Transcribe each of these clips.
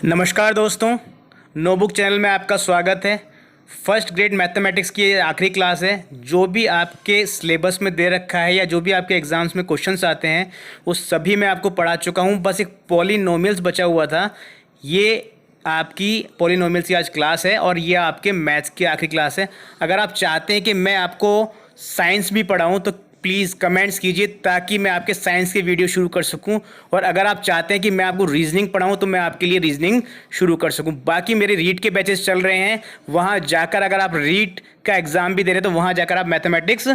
नमस्कार दोस्तों, notebook channel में आपका स्वागत है। फर्स्ट ग्रेड मैथमेटिक्स की ये आखिरी क्लास है। जो भी आपके सिलेबस में दे रखा है या जो भी आपके एग्ज़ाम्स में क्वेश्चंस आते हैं वो सभी मैं आपको पढ़ा चुका हूँ। बस एक पॉलिनोमियल्स बचा हुआ था। ये आपकी पॉलिनोमियल्स की आज क्लास है और ये आपके मैथ्स की आखिरी क्लास है। अगर आप चाहते हैं कि मैं आपको साइंस भी पढ़ाऊँ तो प्लीज़ कमेंट्स कीजिए ताकि मैं आपके साइंस के वीडियो शुरू कर सकूं। और अगर आप चाहते हैं कि मैं आपको रीजनिंग पढ़ाऊं तो मैं आपके लिए रीजनिंग शुरू कर सकूं। बाकी मेरे रीड के बैचेस चल रहे हैं, वहां जाकर अगर आप रीड का एग्ज़ाम भी दे रहे हैं तो वहां जाकर आप मैथमेटिक्स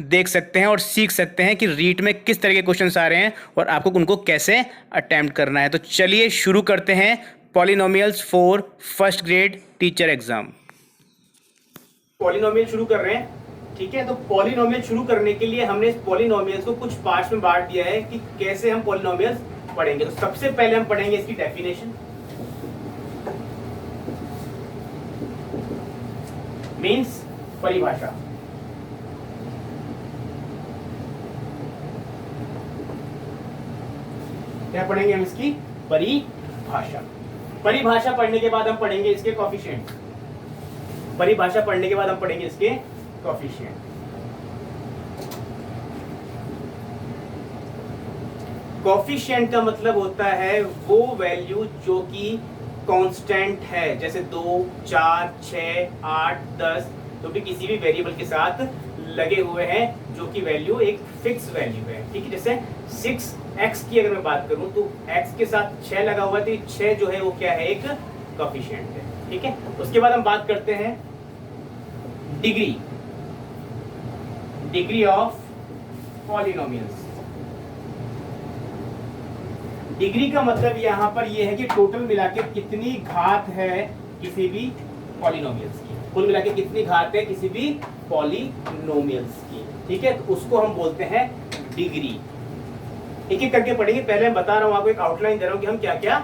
देख सकते हैं और सीख सकते हैं कि रीट में किस तरह के क्वेश्चंस आ रहे हैं और आपको उनको कैसे अटैम्प्ट करना है। तो चलिए शुरू करते हैं polynomials for first grade teacher exam. Polynomial शुरू कर रहे हैं, ठीक है। तो पॉलिनोमियल शुरू करने के लिए हमने इस पॉलिनोमियल्स को कुछ पार्ट्स में बांट दिया है कि कैसे हम पॉलिनोमियल्स पढ़ेंगे। तो सबसे पहले हम पढ़ेंगे इसकी डेफिनेशन, मींस परिभाषा। क्या पढ़ेंगे हम? इसकी परिभाषा। परिभाषा पढ़ने के बाद हम पढ़ेंगे इसके कोएफिशिएंट। परिभाषा पढ़ने के बाद हम पढ़ेंगे इसके कोएफिशिएंट। कोएफिशिएंट का मतलब होता है वो वैल्यू जो कि कांस्टेंट है, जैसे 2, 4, 6, 8, 10, जो भी किसी भी वेरिएबल के साथ लगे हुए हैं, जो कि वैल्यू एक फिक्स वैल्यू है, ठीक है। जैसे 6x की अगर मैं बात करूं तो x के साथ 6 लगा हुआ है तो 6 जो है वो क्या है? एक कोएफिशिएंट है, ठीक है। उसके बाद हम बात करते हैं degree, degree of polynomials. Degree का मतलब यहां पर यह है कि टोटल मिलाके कितनी घात है किसी भी पॉलिनोमियल्स की, कुल मिलाके कितनी घात है किसी भी पॉलिनोमियल्स की, ठीक है। तो उसको हम बोलते हैं डिग्री। एक एक करके पढ़ेंगे। पहले मैं बता रहा हूं आपको, एक आउटलाइन दे रहा हूं कि हम क्या क्या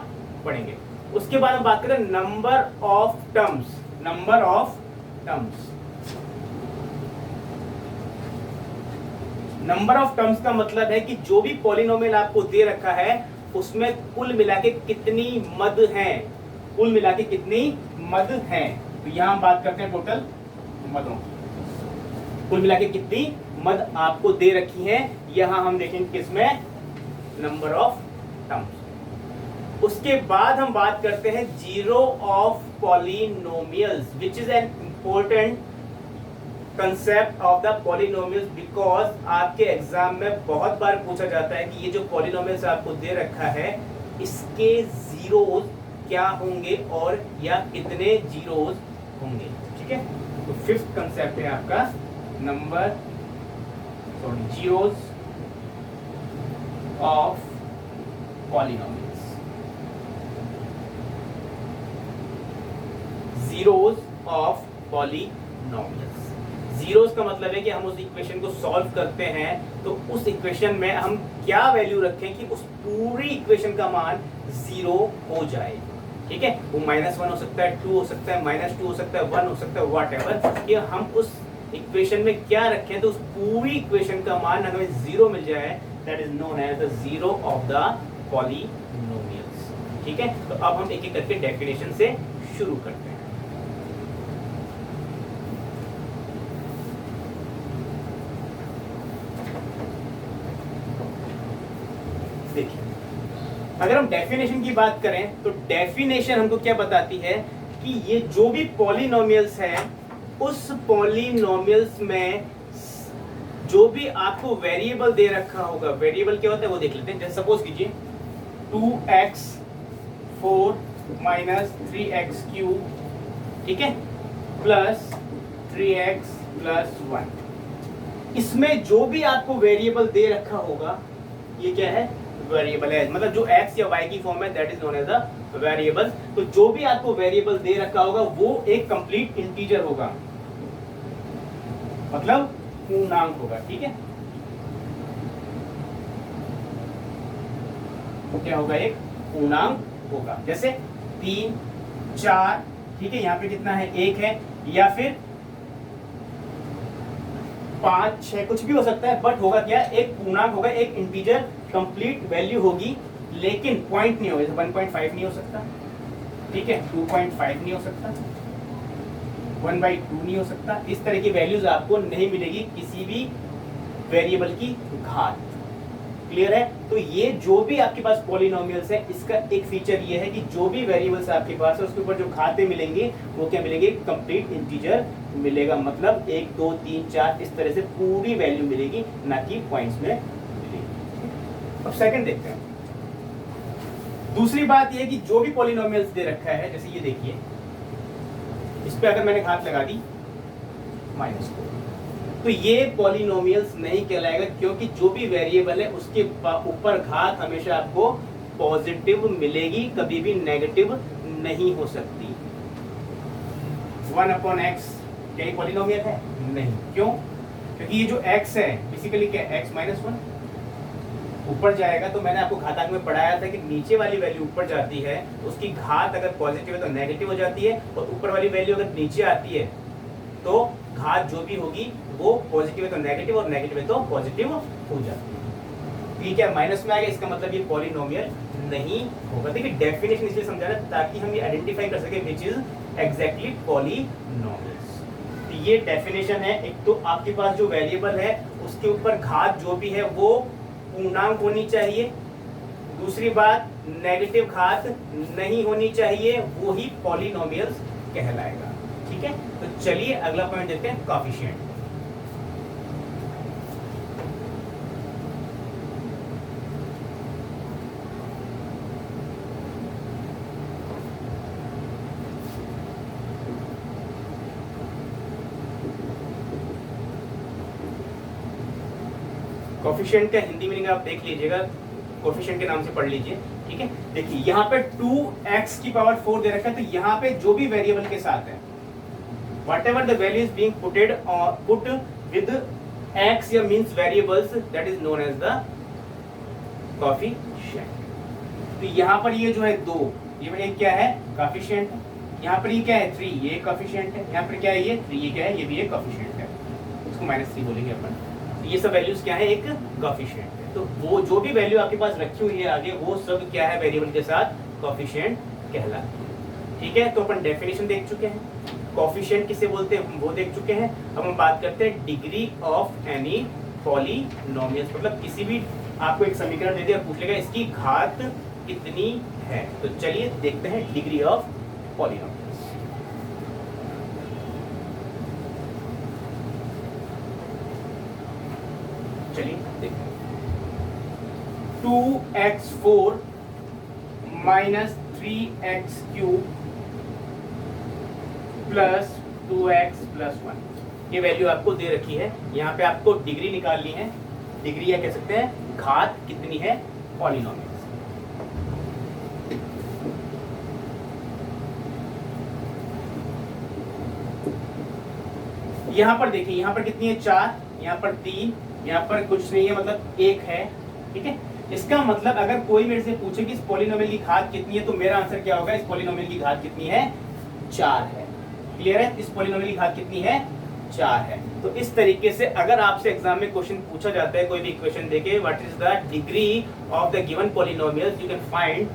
पढ़ेंगे। उसके बाद हम बात करें number of terms. Number of terms, number of terms का मतलब है कि जो भी पॉलिनोमियल आपको दे रखा है उसमें कुल मिला के कितनी मद हैं, कुल मिला के कितनी मद हैं। तो यहां हम बात करते हैं टोटल मदों की। कुल मिला के कितनी मद आपको दे रखी हैं, यहां हम देखेंगे किसमें? Number of terms. उसके बाद हम बात करते हैं zero of polynomials, which is an important concept of the polynomials, because आपके एग्जाम में बहुत बार पूछा जाता है कि ये जो पॉलिनोमियल्स आपको दे रखा है इसके जीरोस क्या होंगे और या कितने जीरोस होंगे, ठीक है। तो फिफ्थ कंसेप्ट है आपका number zeros of polynomials. Zeros of polynomials. Zeros का मतलब है कि हम उस इक्वेशन को सॉल्व करते हैं तो उस इक्वेशन में हम क्या वैल्यू रखें कि उस पूरी इक्वेशन का मान जीरो हो जाए, ठीक है। वो -1 हो सकता है, 2 हो सकता है, -2 हो सकता है, 1 हो सकता है, व्हाटएवर, कि हम उस इक्वेशन में क्या रखें तो उस पूरी इक्वेशन का मान हमें जीरो मिल जाए। That is known as the zero of the polynomials, ठीक है। तो अब हम एक एक करके डेफिनेशन से शुरू करते हैं। देखिए, अगर हम डेफिनेशन की बात करें तो डेफिनेशन हमको क्या बताती है कि ये जो भी पॉलिनोमियल्स है उस पॉलिनोमियल्स में जो भी आपको वेरिएबल दे रखा होगा, वेरिएबल क्या होता है वो देख लेते हैं। जैसे सपोज कीजिए 2x 4 - 3x क्यूब, ठीक है, प्लस 3x + 1। इसमें जो भी आपको वेरिएबल दे रखा होगा ये क्या है? वेरिएबल है। मतलब जो x या y की फॉर्म है that is known as the variable. तो जो भी आपको वेरिएबल दे रखा होगा वो एक कंप्लीट इंटीजर होगा, मतलब पूर्णांक होगा, ठीक है। क्या होगा? एक पूर्णांक होगा। जैसे 3, 4, ठीक है, यहाँ पे कितना है? 1 है, या फिर 5, 6, कुछ भी हो सकता है, बट होगा क्या? एक पूर्णांक होगा, एक इंटीजर कंप्लीट वैल्यू होगी, लेकिन पॉइंट नहीं होगा। 1.5 नहीं हो सकता, ठीक है, 2.5 नहीं हो सकता, 1/2 नहीं हो सकता। इस तरह की वैल्यूज आपको नहीं मिलेगी किसी भी वेरिएबल की घात। क्लियर है? तो ये जो भी आपके पास पॉलिनोमियल्स है, इसका एक फीचर ये है कि जो भी वेरिएबल्स आपके पास है उसके ऊपर जो घाते मिलेंगे वो क्या मिलेंगे, कंप्लीट इंटीजर मिलेगा। मतलब 1 2 3 4 इस तरह से पूरी वैल्यू मिलेगी, ना कि पॉइंट्स में मिलेगी। अब सेकंड देखते हैं। दूसरी बात ये है कि जो भी पॉलिनोमियल्स दे रखा है, जैसे ये देखिए, इस पे अगर मैंने घात लगा दी -4, तो ये पॉलिनोमियल्स नहीं कहलाएगा, क्योंकि जो भी वेरिएबल है उसके ऊपर घात हमेशा आपको पॉजिटिव मिलेगी, कभी भी नेगेटिव नहीं हो सकती। 1/x क्या ये पॉलिनोमियल है? नहीं। क्यों? क्योंकि ये जो x है बेसिकली क्या है, x-1 ऊपर जाएगा। तो मैंने आपको घातांक में पढ़ाया था कि नीचे वाली वैल्यू ऊपर जाती है, उसकी घात अगर पॉजिटिव है तो नेगेटिव हो जाती है, और ऊपर वाली वैल्यू अगर नीचे आती है तो घात जो भी होगी वो पॉजिटिव है तो नेगेटिव, और नेगेटिव है तो पॉजिटिव हो जाती है। ठीक है, माइनस में आ गया, इसका मतलब ये पॉलिनोमियल नहीं होगा। देखिए डेफिनेशन इसलिए समझा रहा ताकि हम ये आइडेंटिफाई कर सके विच इज एग्जैक्टली पॉलिनोमियल्स। तो ये डेफिनेशन है। एक तो आपके पास जो वेरिएबल है उसके ऊपर घात जो भी है वो पूर्णांक होनी चाहिए। दूसरी बात, नेगेटिव घात नहीं होनी चाहिए, वो ही पॉलिनोमियल्स कहलाएगा। ठीक है, तो चलिए अगला पॉइंट देखते हैं, कोएफिशिएंट। कोएफिशिएंट का हिंदी मीनिंग आप देख लीजिएगा, कोएफिशिएंट के नाम से पढ़ लीजिए। ठीक है, देखिए यहाँ पे 2x की पावर 4 दे रखा है, तो यहाँ पे जो भी वेरिएबल के साथ है, whatever the value is being put with x या means variables, that is known as the coefficient। तो यहाँ पर ये जो है 2, ये एक क्या है, कोएफिशिएंट है। यहाँ पर ये क्या है, 3, ये कोएफिशिएंट है। यहाँ पर क्या है, ये 3, ये क्या है, ये भी एक कोएफिशिएंट है। इसको -3 बोलेंगे अपन। ये सब वैल्यूज क्या है, एक कोएफिशिएंट है। तो वो जो भी वैल्यू आपके पास रखी हुई है आगे, वो सब क्या है, वेरिएबल के साथ कोएफिशिएंट कहलाती है। ठीक है, तो अपन डेफिनेशन देख चुके हैं, कोएफिशिएंट किसे बोलते हैं हम वो देख चुके हैं। अब हम बात करते हैं डिग्री ऑफ एनी पॉलिनोमियल। मतलब किसी भी आपको एक समीकरण दे दिया, पूछ लेगा इसकी घात कितनी है। तो चलिए देखते हैं डिग्री ऑफ पॉलिनोमियल। चलिए देखते हैं, 2x4 - 3x³ प्लस 2x + 1, ये वैल्यू आपको दे रखी है। यहाँ पे आपको डिग्री निकालनी है, डिग्री या कह सकते हैं घात कितनी है पॉलिनोमियल। यहाँ पर देखिए, यहाँ पर कितनी है, 4, यहाँ पर 3, यहाँ पर कुछ नहीं है, मतलब 1 है। ठीक है, इसका मतलब अगर कोई मेरे से पूछे कि इस पॉलिनोमियल की घात कितनी है, तो मेरा आंसर क्या होगा, इस पॉलिनोमियल की घात कितनी है, 4 है। क्लियर है, इस पॉलिनोमियल की घात कितनी है, 4 है। तो इस तरीके से अगर आपसे एग्जाम में क्वेश्चन पूछा जाता है, कोई भी इक्वेशन देके, what is the degree of the given polynomial, you can find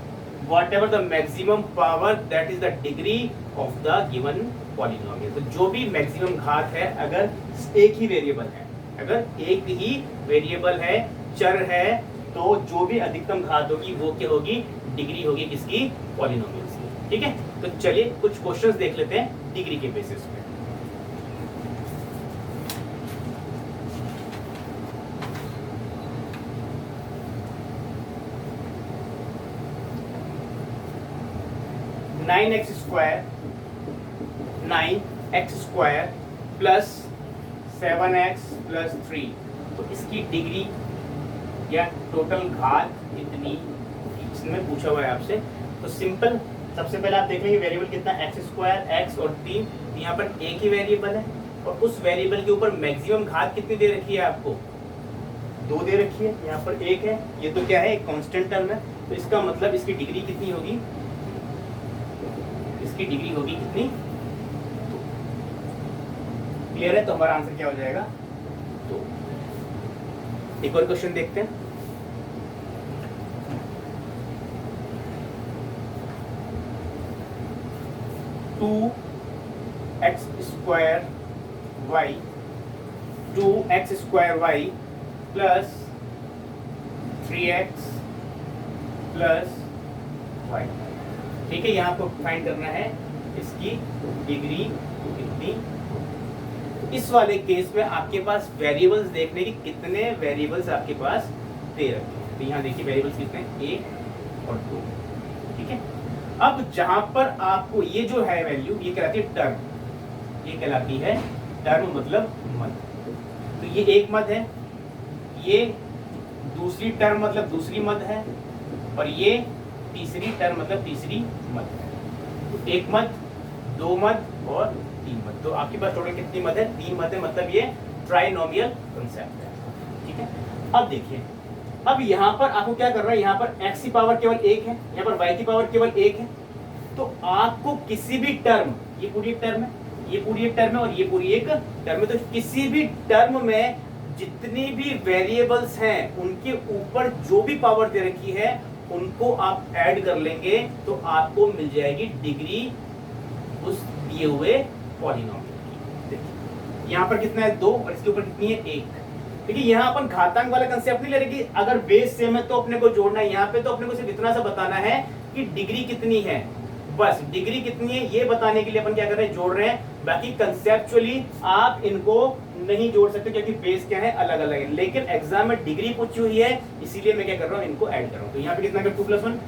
whatever the maximum power, that is the degree of the given polynomial. तो जो भी मैक्सिमम घात है, अगर एक ही वेरिएबल है, अगर एक ही वेरिएबल है, चर है, तो जो भी अधिकतम घात होगी वो क्या होगी, डिग्री होगी किसकी, पॉलिनोमियल्स की। ठीक है, तो चलिए कुछ क्वेश्चंस देख लेते हैं डिग्री के बेसिस पे। Nine x square plus 7x + 3, तो इसकी डिग्री या टोटल घात कितनी, इसमें पूछा हुआ है आपसे। तो सिंपल, सबसे पहले आप देख लेंगे वेरिएबल कितना, x², x और 3, यहाँ पर एक ही वेरिएबल है, और उस वेरिएबल के ऊपर मैक्सिमम घात कितनी दे रखी है आपको, 2 दे रखी है, यहाँ पर 1 है, ये तो क्या है, एक कांस्टेंट टर्म है। तो इसका मतलब इसकी डिग्री कितनी होगी, इसकी डिग्री होगी कितनी, 2। क्लियर है, तो हमारा आंसर क्या हो जाएगा, 2। एक और क्वेश्चन देखते हैं। 2x square y 2x square y plus 3x plus y. ठीक है, यहाँ को फाइंड करना है इसकी डिग्री कितनी। इस वाले केस में आपके पास वेरिएबल्स देखने की कितने वेरिएबल्स आपके पास दे रखे हैं। तो यहाँ देखिए वेरिएबल्स कितने, 1 और 2। ठीक है, अब जहां पर आपको ये जो है वैल्यू, ये कहलाती है टर्म, ये कहलाती है टर्म मतलब मद। तो ये एक मद है, ये दूसरी टर्म मतलब दूसरी मद है, और ये तीसरी टर्म मतलब तीसरी मद है। तो एक मद, दो मद और तीन मद। तो आपके पास टोटल कितनी मद है, 3 मद है, मतलब ये ट्राइनोमियल कंसेप्ट है। ठीक है, अब देखिए, अब यहाँ पर आपको क्या करना है, यहाँ पर x की पावर केवल 1 है, यहाँ पर y की पावर केवल 1 है। तो आपको किसी भी टर्म, ये पूरी एक टर्म है, ये पूरी एक टर्म है, और ये पूरी एक टर्म है, तो किसी भी टर्म में जितनी भी वेरिएबल्स हैं उनके ऊपर जो भी पावर दे रखी है उनको आप ऐड कर लेंगे, तो आपको मिल जाएगी डिग्री उस दिए हुए पॉलिनोमियल की। यहाँ पर कितना है 2, और इसके ऊपर कितनी है 1। देखिए यहाँ अपन घातांक वाला कंसेप्ट नहीं ले रहे कि अगर बेस सेम है तो अपने को जोड़ना है। यहाँ पे तो अपने को सिर्फ इतना सा बताना है कि डिग्री कितनी है, बस डिग्री कितनी है ये बताने के लिए अपन क्या कर रहे हैं, जोड़ रहे हैं। बाकी कंसेप्चुअली आप इनको नहीं जोड़ सकते क्योंकि बेस क्या है, अलग अलग है। लेकिन एग्जाम में डिग्री पूछी हुई है, इसीलिए मैं क्या कर रहा हूँ, इनको ऐड कर रहा हूँ। तो यहाँ पे कितना 2 + 1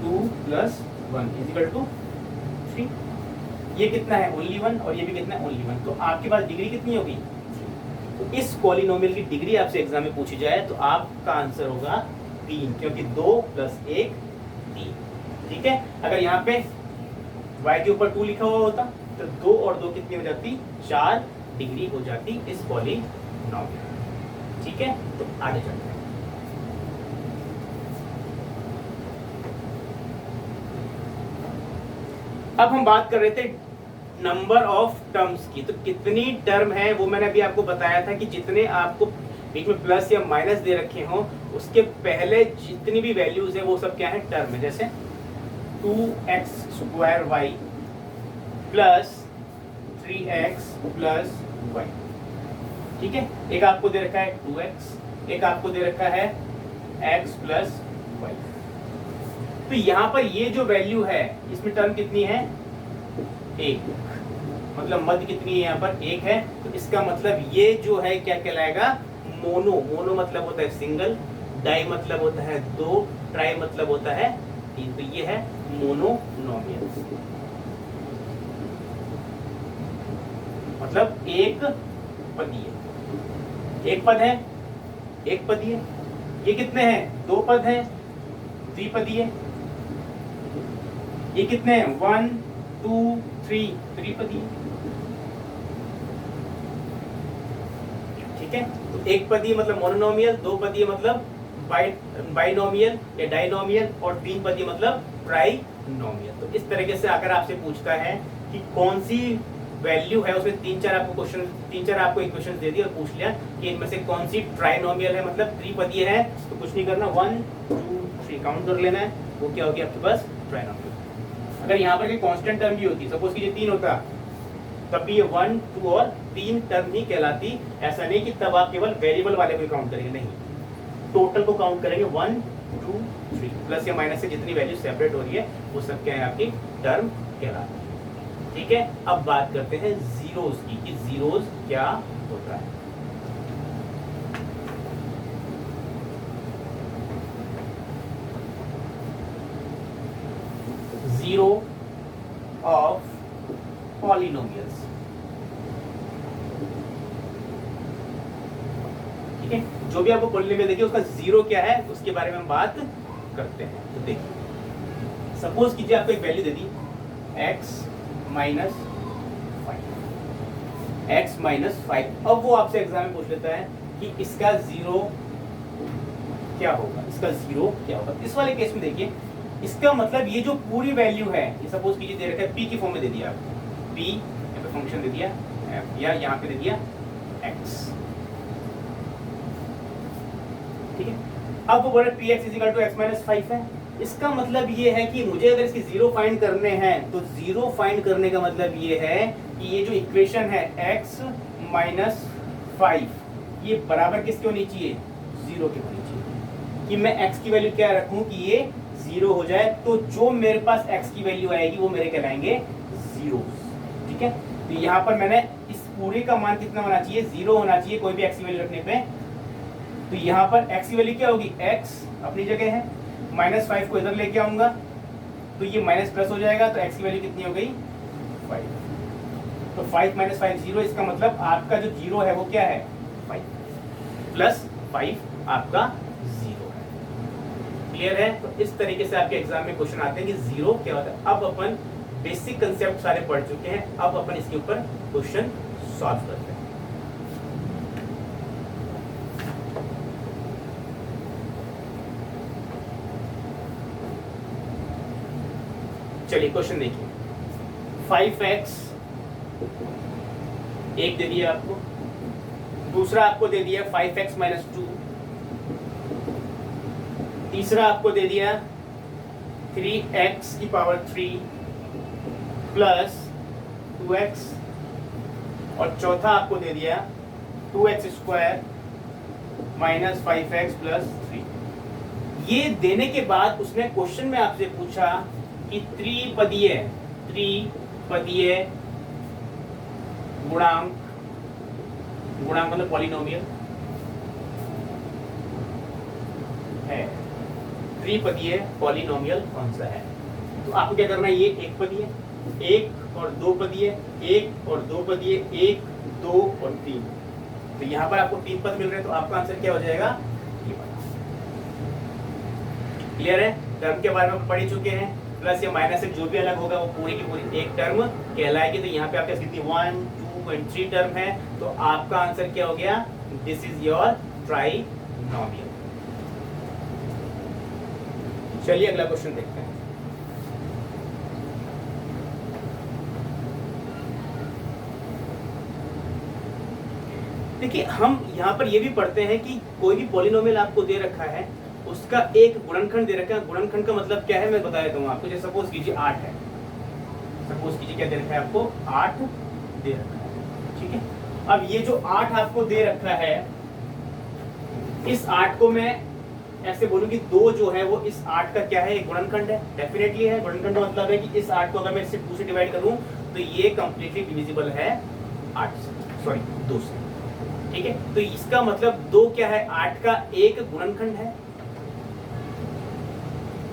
2 + 1 = 3। ये कितना है, ओनली 1, और ये भी कितना है, ओनली 1। तो आपके पास डिग्री कितनी होगी। तो इस पॉलिनोमियल की डिग्री आपसे एग्जाम में पूछी जाए तो आपका आंसर होगा 3, क्योंकि 2 + 1 3। ठीक है, अगर यहाँ पे y के ऊपर 2 लिखा हुआ होता तो 2 और 2 कितनी हो जाती, 4 डिग्री हो जाती इस पॉलिनोमियल। ठीक है, तो आगे चलते हैं। अब हम बात कर रहे थे नंबर ऑफ टर्म्स की। तो कितनी टर्म है वो मैंने अभी आपको बताया था कि जितने आपको बीच में प्लस या माइनस दे रखे हों उसके पहले जितनी भी वैल्यूज है वो सब क्या है, टर्म है। जैसे 2x square y plus 3x plus y. ठीक है, एक आपको दे रखा है 2x, एक आपको दे रखा है x प्लस वाई। तो यहाँ पर ये जो वैल्यू है इसमें टर्म कितनी है, 1, मतलब मध्य कितनी है, यहाँ पर 1 है। तो इसका मतलब ये जो है क्या कहलाएगा, मोनो। मोनो मतलब होता है सिंगल, डाई मतलब होता है 2, ट्राई मतलब होता है 3। तो ये है मोनोनोमियल, मतलब एक पदीय। एक पद है, एक पदीय। ये कितने हैं, 2 पद हैं, द्विपदीय। ये कितने हैं, 1 2 3 त्रिपदीय। ठीक है, तो एक पदीय मतलब मोनोनोमियल, 2 पदीय मतलब बाइनोमियल या डाइनोमियल, और 3 पदीय मतलब ट्राइनोमियल। तो इस तरीके से अगर आपसे पूछता है कि कौन सी वैल्यू है, उसमें 3-4 आपको इक्वेशन दे दी और पूछ लिया कि इनमें से कौन सी ट्राइनोमियल है, मतलब त्रिपदीय है, तो कुछ नहीं करना, 1 2 3 काउंट कर लेना है, वो क्या होगी आपके पास, ट्राइनोमियल। अगर यहाँ पर कांस्टेंट टर्म भी होती, सपोज कीजिए 3 होता, तब भी ये 1 2 और 3 टर्म ही कहलाती। ऐसा नहीं कि तब आप केवल वेरिएबल वाले को काउंट करेंगे, नहीं, टोटल को काउंट करेंगे। 1 2 3 प्लस या माइनस से जितनी वैल्यू सेपरेट हो रही है वो सब क्या है, आपकी टर्म कहलाती है। ठीक है, अब बात करते हैं जीरोस की कि जीरोस क्या होता है। Zero of polynomials. ठीक है, जो भी आपको पॉलिनोमियल देखिए उसका जीरो क्या है उसके बारे में हम बात करते हैं। तो देखिए, सपोज कीजिए आपको एक वैल्यू दे दी x माइनस 5। अब वो आपसे एग्जाम में पूछ लेता है कि इसका जीरो क्या होगा, इसका जीरो क्या होगा। इस वाले केस में देखिए, इसका मतलब ये जो पूरी वैल्यू है, ये सपोज कीजिए दे रखा है p की फॉर्म में दे दिया आपको, p यहाँ पे फंक्शन दे दिया f, या यहाँ पे दे दिया x। ठीक है, अब वो बोल रहे px = x - 5 है, इसका मतलब ये है कि मुझे अगर इसकी जीरो फाइंड करने हैं तो जीरो फाइंड करने का मतलब ये है कि ये जो इक्वेशन है x माइनस 5 ये बराबर किसके होनी चाहिए, जीरो के होनी चाहिए। कि मैं x की वैल्यू क्या रखूं कि ये जीरो हो जाए, तो जो मेरे पास x की वैल्यू आएगी वो मेरे कहलाएंगे जीरो। ठीक है, तो यहाँ पर मैंने इस पूरे का मान कितना होना चाहिए, जीरो होना चाहिए कोई भी x की वैल्यू रखने पे। तो यहाँ पर x की वैल्यू क्या होगी, x अपनी जगह है, माइनस 5 को इधर लेके आऊंगा तो ये माइनस प्लस हो जाएगा, तो x की वैल्यू कितनी हो गई 5। तो 5 माइनस 5 जीरो, इसका मतलब आपका जो जीरो है वो क्या है 5 प्लस 5 आपका जीरो है। क्लियर है? तो इस तरीके से आपके एग्जाम में क्वेश्चन आते हैं कि जीरो क्या होता है। अब अपन बेसिक कंसेप्ट सारे पढ़ चुके हैं, अब अपन इसके ऊपर क्वेश्चन सॉल्व करते हैं। चलिए क्वेश्चन देखिए, 5x एक दे दिया आपको, दूसरा आपको दे दिया 5x माइनस 2, तीसरा आपको दे दिया 3x की पावर 3 प्लस 2x, और चौथा आपको दे दिया 2x square minus 5x plus 3। ये देने के बाद उसने क्वेश्चन में आपसे पूछा कि त्रिपदीय गुणांक, गुणांक मतलब पॉलिनोमियल है, त्रिपदीय पॉलिनोमियल कौन सा है। तो आपको क्या करना है, ये एक पदीय, एक और दो पदीय, एक और दो पदीय, एक दो और तीन। तो यहाँ पर आपको तीन पद मिल रहे हैं, तो आपका आंसर क्या हो जाएगा, ये वाला। क्लियर है? टर्म के बारे में पढ़ ही चुके हैं, प्लस या माइनस से जो भी अलग होगा वो पूरी की पूरी एक टर्म कहलाएगी। तो यहाँ पे आपके कितनी 1 2 और 3 टर्म है, तो आपका आंसर क्या हो गया, दिस इज योर ट्राइनोमियल। चलिए अगला क्वेश्चन देखते हैं। देखिए हम यहाँ पर ये भी पढ़ते हैं कि कोई भी पॉलिनोमियल आपको दे रखा है, उसका एक गुणनखंड दे रखा है। गुणनखंड का मतलब क्या है मैं बता देता हूँ आपको। जैसे सपोज कीजिए 8 है, सपोज कीजिए क्या दे रखा है आपको, 8 दे रखा है। ठीक है, अब ये जो 8 आपको दे रखा है, इस 8 को मैं ऐसे बोलूं कि 2 जो है वो इस 8 का क्या है, एक गुणनखंड है, डेफिनेटली है। गुणनखंड का मतलब है कि इस 8 को अगर मैं इससे 2 से डिवाइड करूं तो ये कंप्लीटली डिविजिबल है 8 से, सॉरी 2 से। ठीक है, तो इसका मतलब 2 क्या है, 8 का एक गुणनखंड है।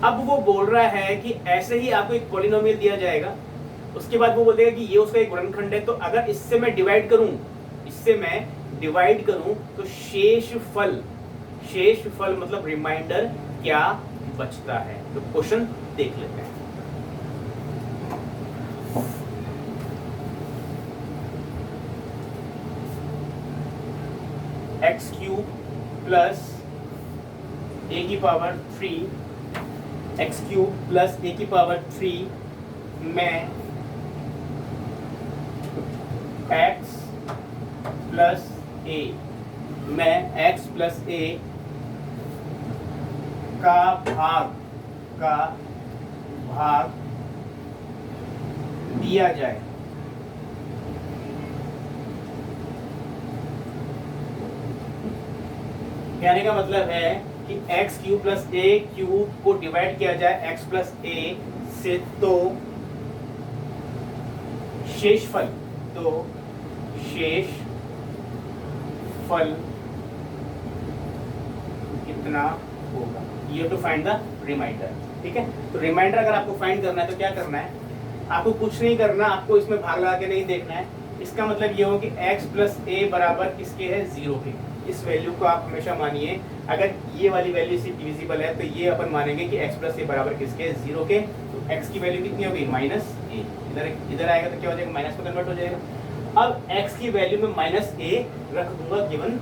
अब वो बोल रहा है कि ऐसे ही आपको एक पॉलिनोमियल दिया जाएगा, उसके बाद वो बोल देगा कि ये उसका एक गुणनखंड है। तो अगर इससे मैं डिवाइड करूं तो शेषफल मतलब रिमाइंडर क्या बचता है। तो क्वेश्चन देख लेते हैं। एक्स क्यूब प्लस ए की पावर 3, एक्स क्यूब प्लस ए की पावर 3 में एक्स प्लस ए का भाग दिया जाए। कहने का मतलब है कि एक्स क्यूब प्लस ए क्यूब को डिवाइड किया जाए एक्स प्लस ए से, तो शेषफल कितना होगा, you have to find the remainder. ठीक है, तो रिमाइंडर अगर आपको फाइंड करना है तो क्या करना है, आपको कुछ नहीं करना, आपको इसमें भाग लगा के नहीं देखना है। इसका मतलब ये हो कि x प्लस ए बराबर किसके है, 0 के। इस वैल्यू को आप हमेशा मानिए, अगर ये वाली वैल्यू से डिविजिबल है तो ये अपन मानेंगे कि x प्लस ए बराबर किसके है, 0 के। तो x की वैल्यू कितनी होगी, माइनस ए, इधर आएगा तो क्या हो जाएगा, माइनस में कन्वर्ट हो जाएगा। अब x की वैल्यू में माइनस ए रख दूंगा गिवन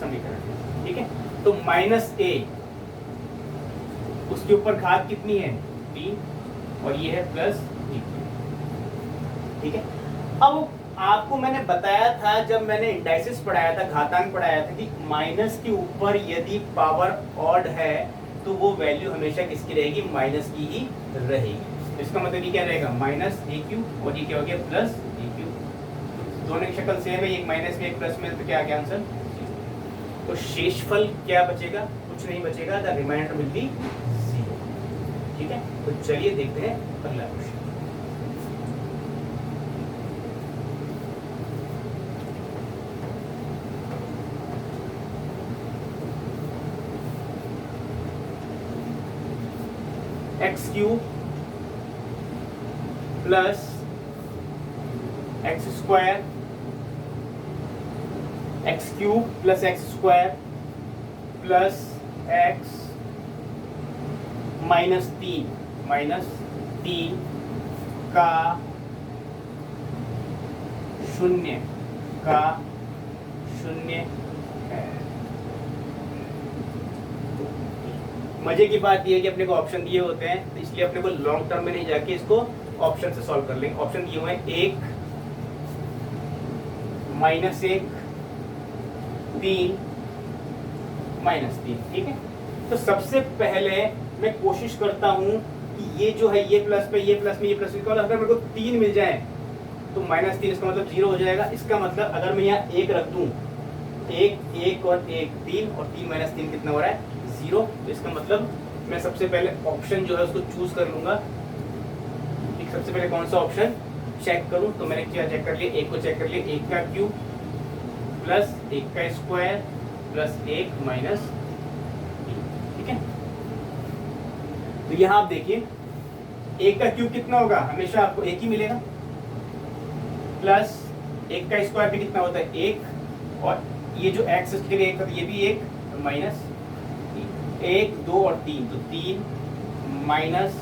समीकरण। ठीक है, तो माइनस ए, उसके ऊपर घात कितनी है, 3, और ये है प्लस 3। ठीक है, अब आपको मैंने बताया था जब मैंने इंडाइसिस पढ़ाया था, घातांक पढ़ाया था, कि माइनस के ऊपर यदि पावर ऑड है तो वो वैल्यू हमेशा किसकी रहेगी, माइनस की ही रहेगी। तो इसका मतलब ये क्या रहेगा, माइनस ए क्यू, और ये क्या हो गया, प्लस ए क्यू। दोनों की शक्ल सेम है, एक माइनस में एक प्लस में, तो क्या आ गया आंसर। तो शेषफल क्या बचेगा, कुछ नहीं बचेगा, द रिमाइंडर विल बी 0। ठीक है, तो चलिए देखते हैं अगला question. X cube plus x square, x cube plus x square plus x minus 3 का शून्य है। मजे की बात यह है कि अपने को ऑप्शन दिए होते हैं, तो इसलिए अपने को लॉन्ग टर्म में नहीं जाके इसको ऑप्शन से सॉल्व कर लेंगे। ऑप्शन दिए हुए हैं 1 माइनस 1 3 माइनस 3। ठीक है, तो सबसे पहले मैं कोशिश करता हूं कि ये जो है, ये प्लस पे, ये प्लस में, ये प्लस में, अगर मेरे को 3 मिल जाए तो माइनस 3 इसका मतलब 0 हो जाएगा। इसका मतलब अगर मैं यहाँ 1 रख दूं, 1 और 1 3, और 3 माइनस 3 कितना हो रहा है, 0। तो इसका मतलब मैं सबसे पहले ऑप्शन जो है उसको चूज कर लूंगा। ठीक, सबसे पहले कौन सा ऑप्शन चेक करूं, तो मैंने क्या चेक कर लिया, 1 को चेक कर लिया, 1 का क्यूब प्लस 1 का स्क्वायर प्लस 1 माइनस 3। ठीक है, तो यहां आप देखिए 1 का क्यूब कितना होगा, हमेशा आपको 1 ही मिलेगा, प्लस 1 का स्क्वायर भी कितना होता है, 1, और ये जो एक्स की जगह 1 था ये भी 1, माइनस 1 2 और 3, तो 3 माइनस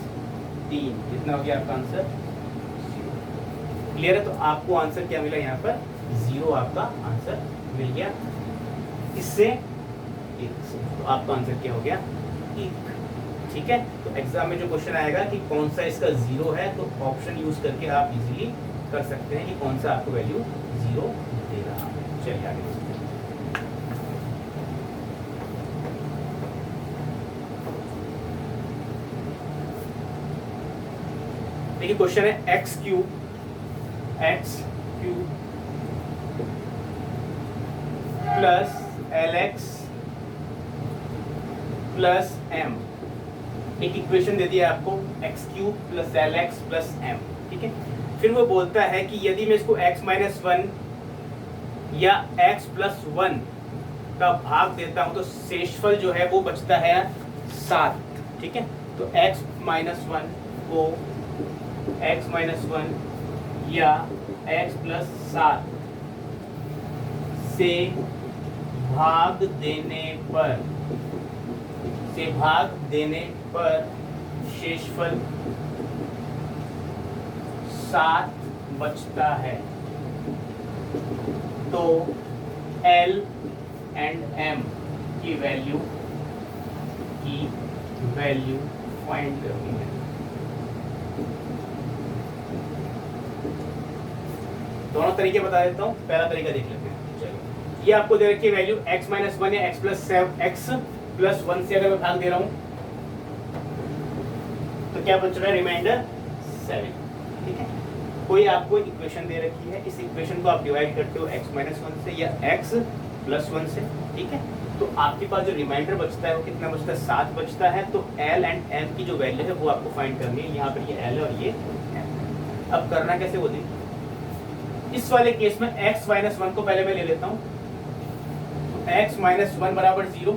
3 कितना हो गया आपका आंसर, 0। क्लियर है, तो आपको आंसर क्या मिला, यहाँ पर 0 आपका आंसर मिल गया। इससे 1 से, तो आपका आंसर क्या हो गया, 1। ठीक है, तो एग्जाम में जो क्वेश्चन आएगा कि कौन सा इसका 0 है, तो ऑप्शन यूज करके आप इजीली कर सकते हैं कि कौन सा आपको वैल्यू 0 दे रहा है। चलिए आगे देखते हैं। देखिए क्वेश्चन है x cube plus l x plus m. एक इक्वेशन दे दिया आपको, x cube plus l x plus m. ठीक है, फिर वो बोलता है कि यदि मैं इसको x माइनस 1 या x प्लस 1 का भाग देता हूं तो शेषफल जो है वो बचता है 7। ठीक है, तो x माइनस 1 को x माइनस 1 या x प्लस 7 से भाग देने पर शेषफल 7 बचता है। तो L एंड M की वैल्यू फाइंड करनी है। दोनों तरीके बता देता हूँ, पहला तरीका देख लेते हैं। चलो, ये आपको दे रखी है वैल्यू x माइनस 1 या x प्लस 1 से अगर मैं भाग दे रहा हूँ तो क्या बच रहा है, रिमाइंडर 7। ठीक है, कोई आपको इक्वेशन दे रखी है, इस इक्वेशन को आप डिवाइड करते हो x माइनस 1 से या x प्लस 1 से। ठीक है, तो आपके पास जो रिमाइंडर बचता है वो कितना बचता है, 7 बचता है। तो L एंड M की जो वैल्यू है वो आपको फाइंड करनी है। यहाँ पर ये L और ये M। अब करना कैसे वो देखिए, इस वाले केस में x माइनस 1 को पहले मैं ले लेता हूँ, तो x माइनस 1 बराबर 0,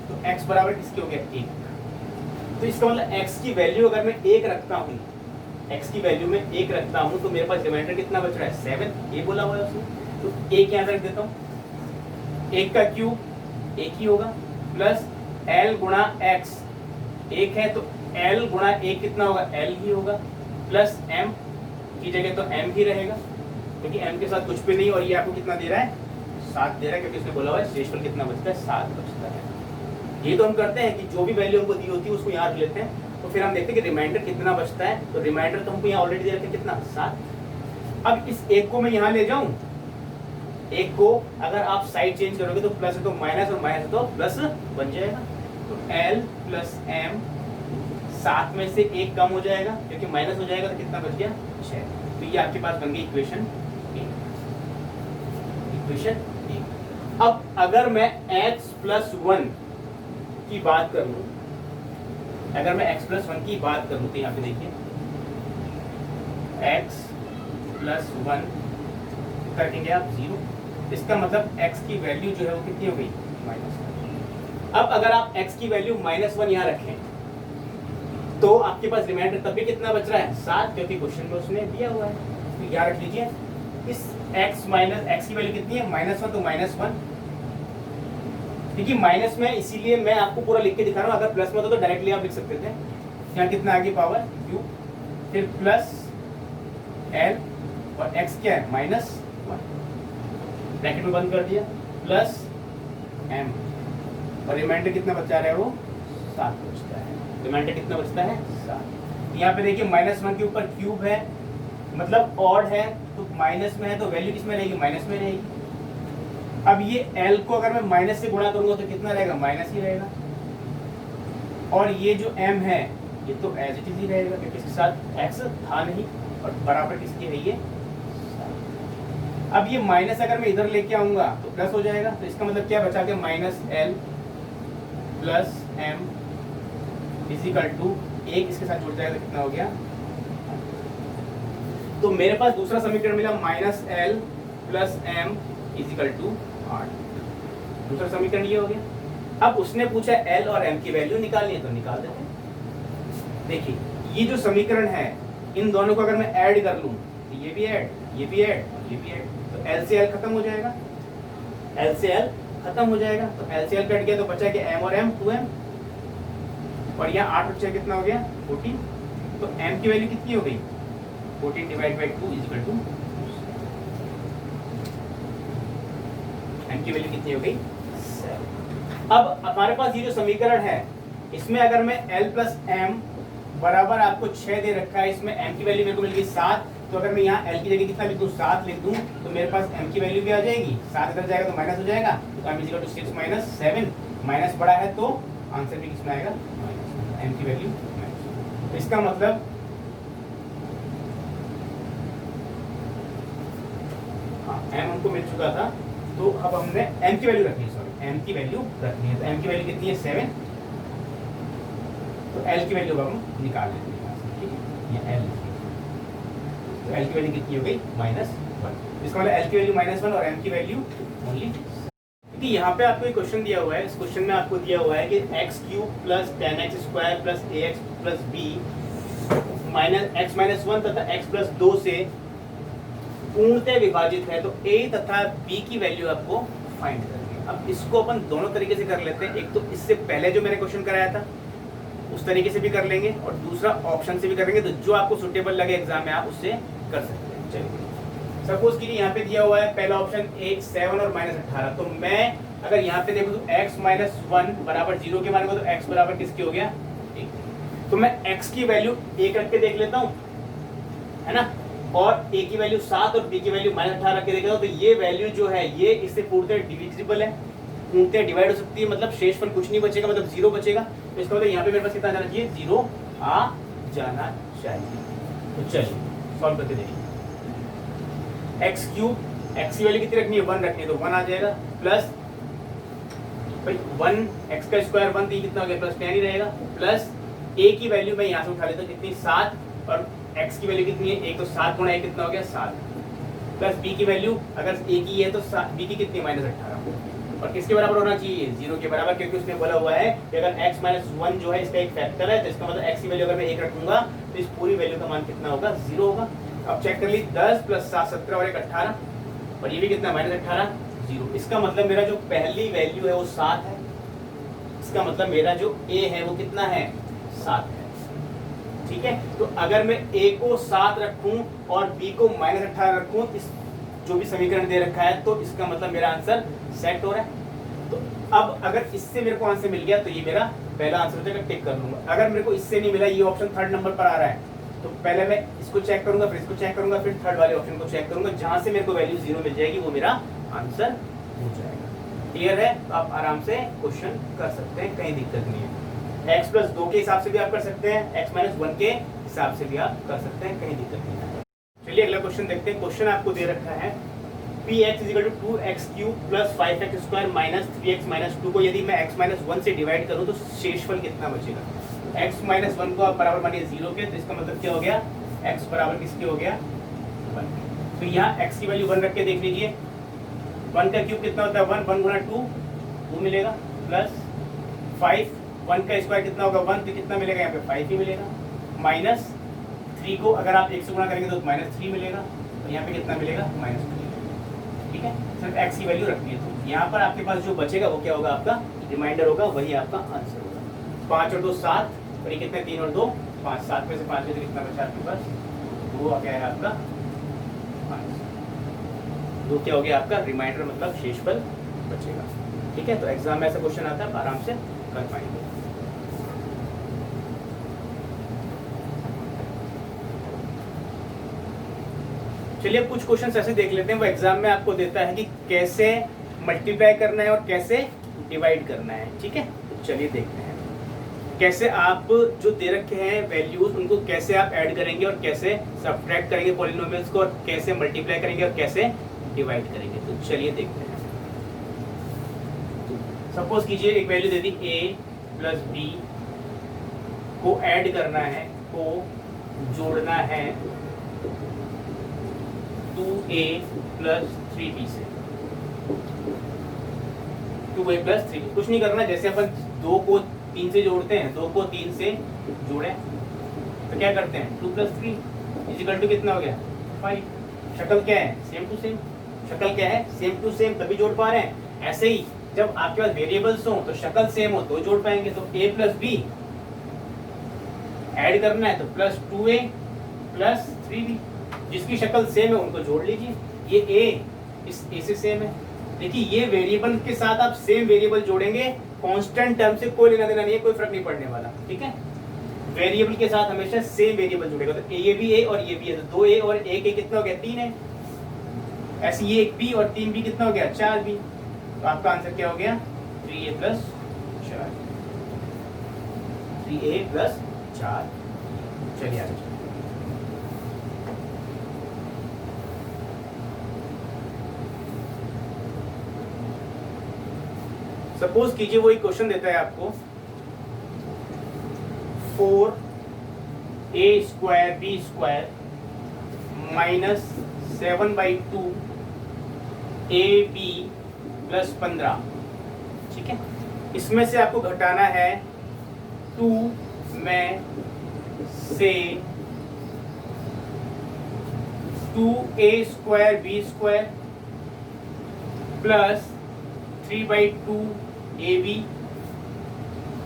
तो x बराबर किसकी हो गया, 1। तो इसका मतलब x की वैल्यू अगर मैं 1 रखता हूँ, x की वैल्यू में 1 रखता हूँ तो मेरे पास रिमाइंडर कितना बच रहा है, 7। ये बोला हुआ है उसने, तो 1 यहाँ रख देता हूँ। 1 का क्यूब 1 ही होगा, प्लस L गुणा x 1 है तो L गुणा 1 कितना होगा, L ही होगा, प्लस M की जगह तो M ही रहेगा क्योंकि M के साथ कुछ भी नहीं। और ये आपको कितना दे रहा है, 7 दे रहा है, क्योंकि उसने बोला हुआ है शेषफल कितना बचता है, 7 बचता है। ये तो हम करते हैं कि जो भी वैल्यू हमको दी होती है उसको यहाँ रख लेते हैं, तो फिर हम देखते हैं कि रिमाइंडर कितना बचता है। तो रिमाइंडर तो हमको यहाँ ऑलरेडी दे रखे हैं कितना, 7। अब इस 1 को मैं यहाँ ले जाऊँ, 1 को अगर आप साइड चेंज करोगे तो प्लस है तो माइनस, और माइनस है तो प्लस बन जाएगा। तो एल प्लस एम, 7 में से 1 कम हो जाएगा क्योंकि माइनस हो जाएगा, तो कितना बच गया 6। तो ये आपके पास बन गई इक्वेशन 1। इक्वेशन 1। अब अगर मैं x प्लस 1 की बात करूं, अगर मैं x प्लस 1 की बात करूं तो यहाँ पे देखिए x प्लस 1 कर देंगे आप 0। इसका मतलब x की वैल्यू जो है वो कितनी हो गई -1। अब अगर आप x की वैल्यू -1 यहाँ रखें तो आपके पास रिमाइंडर तब भी कितना बच रहा है 7, क्योंकि क्वेश्चन में उसने दिया हुआ है। तो याद रख लीजिए इस x माइनस x की वैल्यू कितनी है -1, तो -1, क्योंकि माइनस में इसीलिए मैं आपको पूरा लिख के दिखा रहा हूँ। अगर प्लस में तो डायरेक्टली आप लिख सकते थे। यहाँ कितना आगे पावर क्यू, फिर प्लस एल और x क्या है -1, ब्रैकेट में बंद कर दिया, प्लस m और रिमाइंडर कितना बचा रहा है वो 7 बचता है। रिमाइंडर कितना बचता है 7। यहाँ पे देखिए -1 के ऊपर क्यूब है, मतलब ऑड है, तो माइनस में है तो वैल्यू किस में रहेगी माइनस में रहेगी। अब ये L को अगर मैं माइनस से गुणा करूंगा तो कितना रहेगा माइनस ही रहेगा, और ये जो M है ये तो एज इट इज ही रहेगा क्योंकि इसके साथ x था नहीं, और बराबर किसकी है ये। अब ये माइनस अगर मैं इधर लेके आऊंगा तो प्लस हो जाएगा, तो इसका मतलब क्या बचा के -L plus M equal to 1 इसके साथ जुड़ जाएगा तो कितना हो गया। तो मेरे पास दूसरा समीकरण मिला -L plus M equal to 8। दूसरा समीकरण ये हो गया। अब उसने पूछा L और M की वैल्यू निकालनी है तो निकाल देते हैं। देखिए ये जो समीकरण है इन दोनों को अगर मैं ऐड कर लूं तो ये भी ऐड, ये भी ऐड और ये भी ऐड, तो L से L खत्म हो जाएगा, L से L खत्म हो जाएगा। तो L से L कट गया तो बचा कि M और M 2M, और यहाँ 8 बचा कितना हो गया 14। तो M की वैल्यू कितनी हो गई 14 divide by 2 equal to M की वैल्यू कितनी हो गई 7। अब हमारे पास ये जो समीकरण है इसमें अगर मैं L प्लस M बराबर आपको 6 दे रखा है, इसमें M की वैल्यू मेरे को मिल गई 7। तो अगर मैं यहाँ L की जगह कितना लिख दूँ 7 लिख दूँ तो मेरे पास M की वैल्यू भी आ जाएगी, 7 इधर जाएगा तो माइनस हो जाएगा, तो M equal to 6 minus 7, minus बड़ा है तो आंसर भी किसमें आएगा M की वैल्यू। तो इसका मतलब हाँ M हमको मिल चुका था, तो अब हमने M की वैल्यू रखनी है, सॉरी M की वैल्यू रखनी है। तो M की वैल्यू कितनी है 7, तो L की वैल्यू हम निकाल लेते हैं, ठीक है, ये L। तो L की वैल्यू कितनी हो गई -1। इसका मतलब L की वैल्यू -1 और M की वैल्यू ओनली। क्योंकि यहाँ पे आपको एक क्वेश्चन दिया हुआ है, इस क्वेश्चन में आपको दिया हुआ है कि x³ plus 10x² plus ax plus b minus x minus 1 तथा x प्लस 2 से पूर्णतः विभाजित है, तो a तथा b की वैल्यू आपको फाइंड करनी है। अब इसको अपन दोनों तरीके से कर लेते हैं, एक तो इससे पहले जो मैंने क्वेश्चन कराया था उस तरीके से भी कर लेंगे, और दूसरा ऑप्शन से भी कर लेंगे, तो जो आपको सुटेबल लगे एग्जाम में आप उससे कर सकते हैं। चलिए सपोज कीजिए यहाँ पे दिया हुआ है पहला ऑप्शन 8 7 और -18, तो मैं अगर यहाँ पे देखो तो x माइनस 1 बराबर 0 के मानेंगे तो x बराबर किसकी हो गया 1। तो मैं x की वैल्यू 1 रख के देख लेता हूँ, है ना, और a की वैल्यू 7 और b की वैल्यू -18 रख के देख लेता हूँ, तो ये वैल्यू जो है ये इससे पूर्णतः डिविजिबल है, पूर्णतः डिवाइड हो सकती है, मतलब शेषफल कुछ नहीं बचेगा, मतलब 0 बचेगा। तो इसका मतलब यहाँ पे मेरे पास कितना जाना चाहिए 0 आ जाना चाहिए। तो चलिए सॉल्व करके देखिए। x³ x की वैल्यू कितनी रखनी है 1 रखनी है, तो 1 आ जाएगा, प्लस भाई 1 x का स्क्वायर 1 कितना हो गया प्लस 10 ही रहेगा, प्लस a की वैल्यू मैं यहाँ से उठा लेता हूँ कितनी 7, और x की वैल्यू कितनी है 1, तो 7 गुणा 1 कितना हो गया 7, प्लस b की वैल्यू अगर a की है तो b की कितनी -18, और किसके बराबर होना चाहिए 0 के बराबर, क्योंकि उसने बोला हुआ है कि अगर x माइनस 1 जो है इसका एक फैक्टर है, तो इसका मतलब x की वैल्यू अगर मैं 1 रखूंगा तो इस पूरी वैल्यू का मान कितना होगा 0 होगा। अब चेक कर ली 10 प्लस 7 17 और 1 18, और ये भी कितना -18 0। इसका मतलब मेरा जो पहली वैल्यू है वो 7 है, इसका मतलब मेरा जो a है वो कितना है 7 है, ठीक है। तो अगर मैं a को 7 रखूं और b को -18 रखूं, इस जो भी समीकरण दे रखा है, तो इसका मतलब मेरा आंसर सेट हो रहा है। तो अब अगर इससे मेरे को आंसर मिल गया तो ये मेरा पहला आंसर हो जाएगा, टिक कर लूंगा। अगर मेरे को इससे नहीं मिला, ये ऑप्शन 3rd नंबर पर आ रहा है, तो पहले मैं इसको चेक करूंगा, फिर इसको चेक करूंगा, फिर 3rd वाले ऑप्शन को चेक करूंगा, जहां से मेरे को वैल्यू 0 मिल जाएगी वो मेरा आंसर हो जाएगा। क्लियर है? तो आप आराम से क्वेश्चन कर सकते हैं, कहीं दिक्कत नहीं है। x प्लस 2 के हिसाब से भी आप कर सकते हैं, x माइनस 1 के हिसाब से भी आप कर सकते हैं, कहीं दिक्कत नहीं है। चलिए अगला क्वेश्चन देखते हैं। क्वेश्चन आपको दे रखा है px equal to 2x³ plus 5x² minus 3x minus 2 को यदि मैं x माइनस 1 से डिवाइड करूं तो शेषफल कितना बचेगा? x माइनस 1 को आप बराबर मानिए 0 के, तो इसका मतलब क्या हो गया? x बराबर किसके हो गया? 1। तो यहाँ x की वैल्यू 1 रख के देख लीजिए। 1 का क्यूब कितना होता है? 1, 1 गुणा 2 मिलेगा, प्लस 5, 1 का स्क्वायर कितना होगा? 1, तो कितना मिलेगा? यहाँ पे 5 ही मिलेगा, माइनस 3 को अगर आप 1 से गुणा करेंगे तो माइनस 3 मिलेगा, और यहाँ पे कितना मिलेगा? माइनस 2। ठीक है, सिर्फ x की वैल्यू रखनी है। तो यहाँ पर आपके पास जो बचेगा वो क्या होगा? आपका रिमाइंडर होगा, वही आपका आंसर होगा। 5 और 2 7, और ये कितने? 3 और 2 5, 7 में से 5 में से कितना बचा आपके पास? 2 आ गया है आपका आंसर। 2 क्या हो गया आपका? रिमाइंडर, मतलब शेषफल बचेगा। ठीक है, तो एग्जाम में ऐसा क्वेश्चन आता है, आराम से कर पाएंगे। चलिए अब कुछ क्वेश्चंस ऐसे देख लेते हैं, वो एग्जाम में आपको देता है कि कैसे मल्टीप्लाई करना है और कैसे डिवाइड करना है। ठीक है, तो चलिए देखते हैं कैसे आप जो दे रखे हैं वैल्यूज उनको कैसे आप ऐड करेंगे और कैसे सब्ट्रैक्ट करेंगे पॉलिनोमियल्स को, और कैसे मल्टीप्लाई करेंगे और कैसे डिवाइड करेंगे। तो चलिए देखते हैं। सपोज कीजिए एक value they the a plus b को ऐड करना है, को जोड़ना है 2a प्लस 3b से। 2a प्लस 3, कुछ नहीं करना, जैसे अपन 2 को 3 से जोड़ते हैं, 2 को 3 से जोड़े तो क्या करते हैं? 2 प्लस 3 इजिकल टू कितना हो गया? 5। शक्ल क्या है? Same to same. शक्ल क्या है? सेम टू सेम, तभी जोड़ पा रहे हैं। ऐसे ही जब आपके पास वेरिएबल्स हो तो शक्ल सेम हो तो जोड़ पाएंगे। तो a प्लस b ऐड करना है तो प्लस 2a प्लस 3b, जिसकी शक्ल सेम है उनको जोड़ लीजिए। ये a इस a से सेम है। देखिए ये वेरिएबल के साथ आप सेम वेरिएबल जोड़ेंगे, कांस्टेंट टर्म से कोई लेना देना नहीं है, कोई फर्क नहीं पड़ने वाला। ठीक है, वेरिएबल के साथ हमेशा सेम वेरिएबल जुड़ेगा। तो ये भी a और ये भी है, तो 2a और 1 a कितना हो गया? 3 है। ऐसे ये 1b और 3b कितना हो गया? 4b। तो आपका आंसर क्या हो गया? 3a plus 4। 3a plus 4। चलिए आगे। सपोज कीजिए वो एक क्वेश्चन देता है आपको 4a square b square minus 7/2 ab plus 15। ठीक है, इसमें से आपको घटाना है 2 में से 2a square b square plus 3/2 ab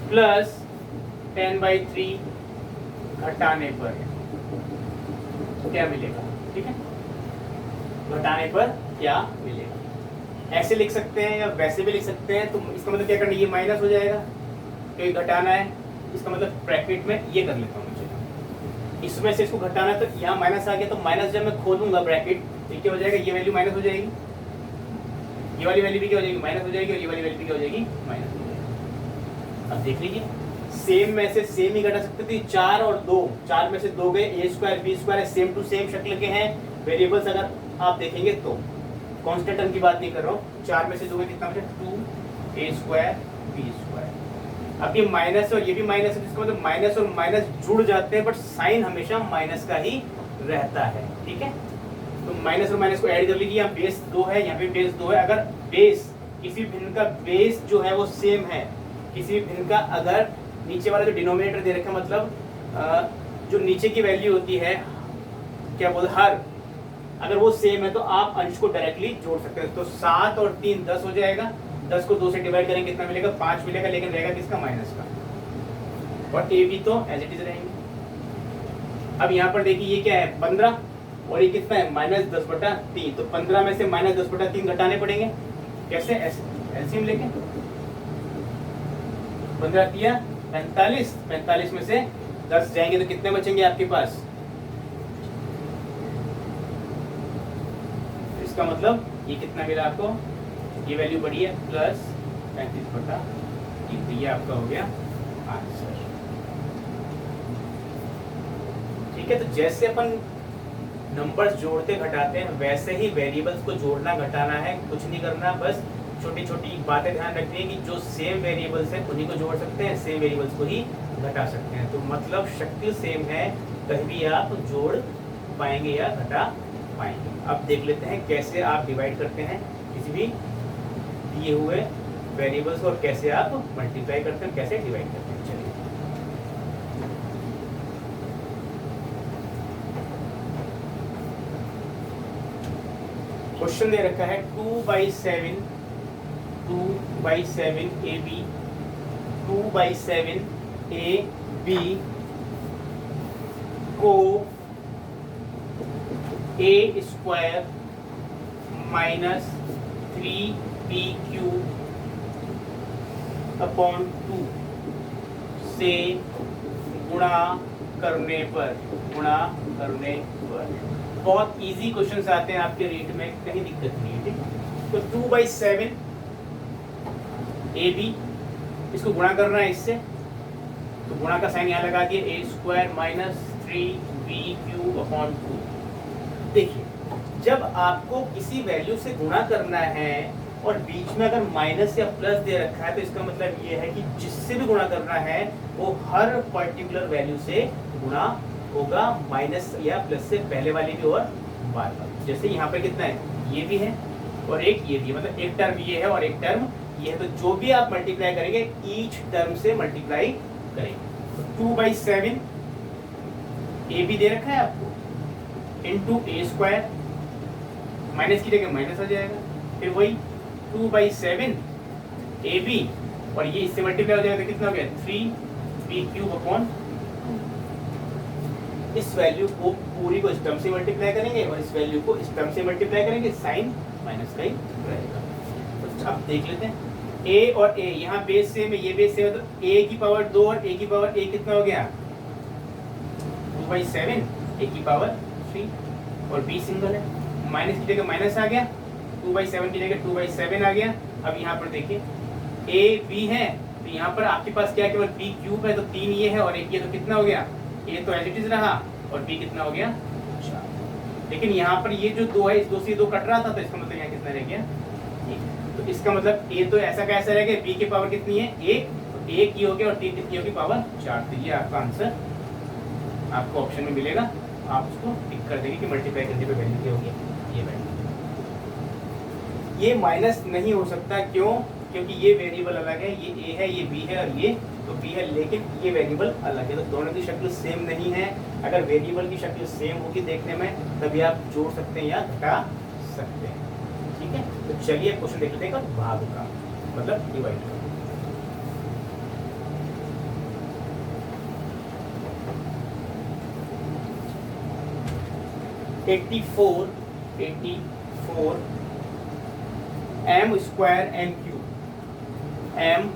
plus 10/3 घटाने पर क्या मिलेगा? ठीक है, घटाने पर क्या मिलेगा? ऐसे लिख सकते हैं या वैसे भी लिख सकते हैं। तो इसका मतलब क्या करना है? ये माइनस हो जाएगा, तो ये घटाना है, इसका मतलब ब्रैकेट में ये कर लेता हूँ मुझे। इसमें से इसको घटाना है तो यहाँ माइनस आ गया, तो माइनस जब मैं खोलूंगा ब्रैकेट तो क्या हो जाएगा? ये वैल्यू माइनस हो जाएगी, ये वाली वैल्यू भी क्या हो जाएगी? माइनस हो जाएगी, और ये वाली वैल्यू भी क्या हो जाएगी? माइनस हो जाएगी। अब देख लीजिए, सेम में से सेम ही घटा सकते थे। 4 और 2, 4 में से 2 गए, a स्क्वायर b स्क्वायर है, सेम टू सेम शक्ल के हैं वेरिएबल्स। अगर आप देखेंगे तो कांस्टेंट टर्म की बात नहीं कर रहा हूँ। 4 में से 2 गए, कितना बचा? 2a square b square. अब ये माइनस और ये भी माइनस है, जिसका मतलब माइनस और माइनस जुड़ जाते हैं, बट साइन हमेशा माइनस का ही रहता है। ठीक है, तो माइनस और माइनस को ऐड कर लीजिए। यहाँ बेस 2 है, यहाँ पे बेस 2 है। अगर बेस किसी भिन्न का बेस जो है वो सेम है, किसी भिन्न का अगर नीचे वाला जो डिनोमिनेटर दे रखा है, मतलब जो नीचे की वैल्यू होती है, क्या बोलते हर, अगर वो सेम है तो आप अंश को डायरेक्टली जोड़ सकते हैं। तो 7 और 3 10 हो जाएगा। 10 को 2 से डिवाइड करेंगे कितना मिलेगा? 5 मिलेगा, लेकिन रहेगा किसका? माइनस का। और ए भी तो एज इट इज रहेंगे। अब यहाँ पर देखिए ये क्या है? 15, और ये कितना है? माइनस 10/3। तो 15 में से माइनस 10/3 घटाने पड़ेंगे। कैसे? एलसीएम लेके 15 दिया 45, 45 में से 10 जाएंगे तो कितने बचेंगे आपके पास? इसका मतलब ये कितना मिला आपको? ये वैल्यू बढ़ी है प्लस 35/3, तो ये आपका हो गया आंसर। ठीक है, तो जैसे अपन नंबर्स जोड़ते घटाते हैं वैसे ही वेरिएबल्स को जोड़ना घटाना है, कुछ नहीं करना, बस छोटी छोटी बातें ध्यान रखनी है कि जो सेम वेरिएबल्स हैं उन्हीं को जोड़ सकते हैं, सेम वेरिएबल्स को ही घटा सकते हैं। तो मतलब शक्ल सेम है, कहीं भी आप जोड़ पाएंगे या घटा पाएंगे। अब देख लेते हैं कैसे आप डिवाइड करते हैं किसी भी दिए हुए वेरिएबल्स को, और कैसे आप मल्टीप्लाई करते हैं, कैसे डिवाइड करते हैं। चलिए क्वेश्चन दे रखा है 2/7 AB 2/7 AB को A² माइनस 3BQ अपॉन 2 से गुणा करने पर बहुत इजी क्वेश्चंस आते हैं आपके रीड में, कहीं दिक्कत नहीं है। ठीक, तो 2/7 AB, इसको गुणा करना है इससे, तो गुणा का साइन यहाँ लगा दिए, A² माइनस 3BQ अपॉन 2। देखिए, जब आपको किसी वैल्यू से गुणा करना है और बीच में अगर माइनस या प्लस दे रखा है, तो इसका मतलब ये है कि जिससे भी गुणा करना है वो हर पर्टिकुलर वैल्यू से गुणा होगा, माइनस या प्लस से पहले वाली भी और बाद वाली। जैसे यहाँ पे कितना है, ये भी है और एक ये भी है, मतलब एक टर्म ये है और एक टर्म ये है, तो जो भी आप मल्टीप्लाई करेंगे ईच टर्म से मल्टीप्लाई करेंगे। तो 2/7 ए भी दे रखा है आपको, इंटू A², माइनस की जगह माइनस आ जाएगा, फिर वही 2/7 AB और ये इससे मल्टीप्लाई हो जाएगा, तो कितना हो गया 3B³ अपॉन। इस वैल्यू को पूरी को इस टर्म से मल्टीप्लाई करेंगे और इस वैल्यू को इस टर्म से मल्टीप्लाई करेंगे, साइन माइनस का ही रहेगा। तो अब देख लेते हैं A और A, यहाँ बेस सेम है, ये बेस सेम है, तो A की पावर 2 और A की पावर 1 कितना हो गया 2/7, A की पावर 3 और B सिंगल है, माइनस की जगह माइनस आ गया, 2/7 की जगह 2/7 आ गया। अब यहाँ पर देखिए A B है, तो यहाँ पर आपके पास क्या केवल B³ है, तो 3 ये है और 1 ये, तो कितना हो गया, A तो एज इट इज रहा और B कितना हो गया 4। लेकिन यहाँ पर ये जो 2 है, इस 2 से 2 कट रहा था, तो इसका मतलब यहाँ कितना रह गया 1। तो इसका मतलब A तो ऐसा कैसा रह गया, B की पावर कितनी है 1, तो 1 ये हो गया और 3 कितनी होगी पावर 4। तो ये आपका आंसर आपको ऑप्शन में मिलेगा, आप उसको टिक कर देंगे कि मल्टीप्लाई करने पे वैल्यू क्या होगी, ये वैल्यू। ये माइनस नहीं हो सकता, क्यों, क्योंकि ये वेरिएबल अलग है, ये A है, ये B है और ये तो B है, लेकिन ये वेरिएबल अलग है, तो दोनों की शक्ल सेम नहीं है। अगर वेरिएबल की शक्ल सेम होगी देखने में, तभी आप जोड़ सकते हैं या घटा सकते हैं। ठीक है, तो चलिए क्वेश्चन देख लेते हैं भाग का, मतलब डिवाइड का। Eighty four M² NQ, M²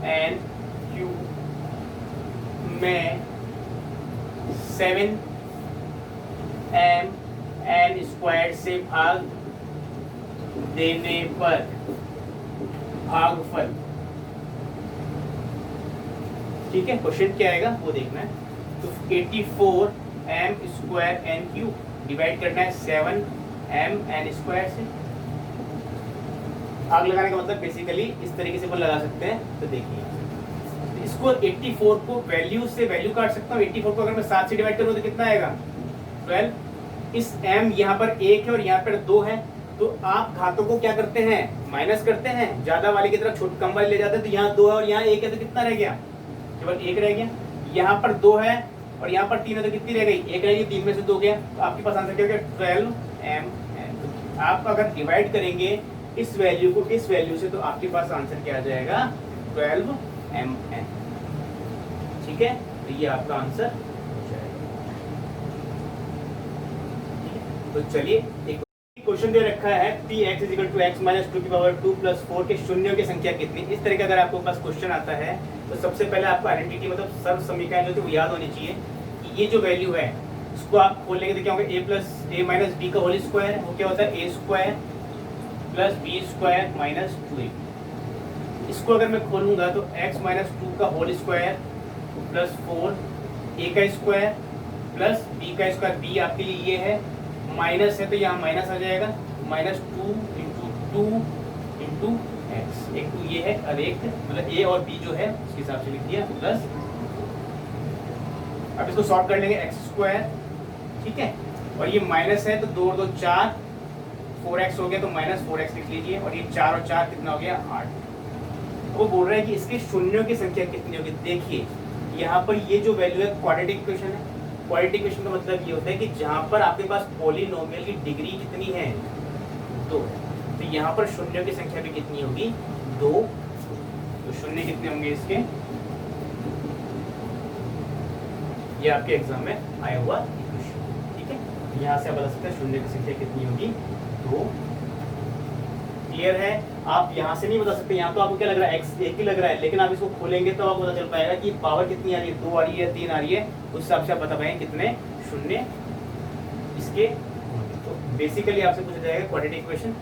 NQ में 7 MN² से भाग देने पर भागफल। ठीक है, क्वेश्चन क्या आएगा वो देखना है। तो 84 M² NQ डिवाइड करना है 7 MN² से। आग लगाने का मतलब बेसिकली इस तरीके से वो लगा सकते हैं। तो देखिए इसको 84 को वैल्यू से वैल्यू काट सकता हूँ। 84 को अगर मैं 7 से डिवाइड करूँ तो कितना आएगा 12। इस m यहाँ पर 1 है और यहाँ पर 2 है, तो आप घातों को क्या करते हैं माइनस करते हैं, ज्यादा वाले की तरफ छोटे कम वाले ले जाते हैं। तो यहाँ 2 है और यहाँ 1 है, तो कितना रह गया केवल 1 रह गया। यहाँ पर 2 है और यहाँ पर 3 है, तो कितनी रह गई 1 रहेगी, 3 में से 2 गया। तो आपके पास आंसर क्या हो गया 12 MN। आप अगर डिवाइड करेंगे इस वैल्यू को इस वैल्यू से, तो आपके पास आंसर क्या आ जाएगा 12 MN। ठीक है, तो ये आपका आंसर हो जाएगा। तो चलिए एक क्वेश्चन दे रखा है Px = x - 2 + 4 के शून्यों की संख्या कितनी। इस तरह का अगर आपके पास क्वेश्चन आता है तो सबसे पहले आपको आइडेंटिटी मतलब सर्व समीकरण जो थी वो याद होनी चाहिए कि ये जो वैल्यू है इसको आप खोल लेंगे तो क्या होगा a + a - b का होल स्क्वायर, वो क्या होता है a² plus B square minus 2a। इसको अगर मैं खोलूंगा तो x माइनस 2 का होल स्क्वायर प्लस 4 a का स्क्वायर प्लस b का स्क्वायर, b आपके लिए ये है, माइनस है तो यहाँ माइनस आ जाएगा, माइनस 2 इंटू एक्स, एक 2 ये है और एक मतलब a और b जो है उसके हिसाब से लिख दिया, प्लस अब इसको सॉल्व कर लेंगे एक्स स्क्वायर, ठीक है, और ये माइनस है तो 2 और 2 4, 4x हो गया तो माइनस 4x लिख लीजिए, और ये 4 और 4 कितना हो गया 8। वो बोल रहा है कि इसके शून्यों की संख्या कितनी होगी। देखिए यहाँ पर ये जो वैल्यू है क्वाड्रेटिक इक्वेशन है, क्वाड्रेटिक इक्वेशन का मतलब ये होता है कि जहाँ पर आपके पास पॉलिनोमियल की डिग्री कितनी है 2, तो यहाँ पर शून्यों की संख्या भी कितनी होगी 2, तो शून्य कितने होंगे इसके, ये आपके एग्जाम में आया हुआ इक्वेशन, ठीक है। यहाँ से आप बता सकते हैं शून्य की संख्या कितनी होगी 2। क्लियर है? आप यहाँ से नहीं बता सकते, यहाँ तो आपको क्या लग रहा है x एक ही लग रहा है, लेकिन आप इसको खोलेंगे तो आपको पता चल पाएगा कि पावर कितनी आ रही है, 2 आ रही है 3 आ रही है, उस हिसाब से आप बता पाएंगे कितने शून्य इसके। तो बेसिकली आपसे पूछा जाएगा क्वाड्रेटिक इक्वेशन,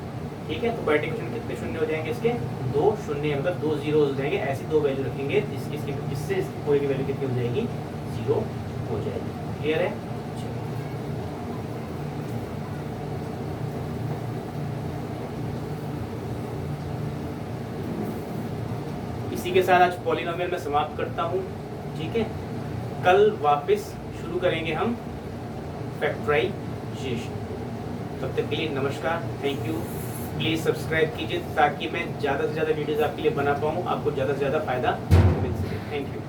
ठीक है, तो क्वाड्रेटिक इक्वेशन कितने शून्य हो जाएंगे इसके 2 शून्य, मतलब 2 जीरो हो जाएंगे, ऐसी 2 वैल्यू रखेंगे जिससे इसकी कोई की वैल्यू कितनी हो जाएगी 0 हो जाएगी। क्लियर है? इसी के साथ आज पॉलिनोमियल में समाप्त करता हूँ, ठीक है। कल वापस शुरू करेंगे हम फैक्टराइजेशन। तब तक के लिए नमस्कार, थैंक यू। प्लीज़ सब्सक्राइब कीजिए ताकि मैं ज़्यादा से ज़्यादा वीडियोज़ आपके लिए बना पाऊँ, आपको ज़्यादा से ज़्यादा फ़ायदा मिल सके। Thank you.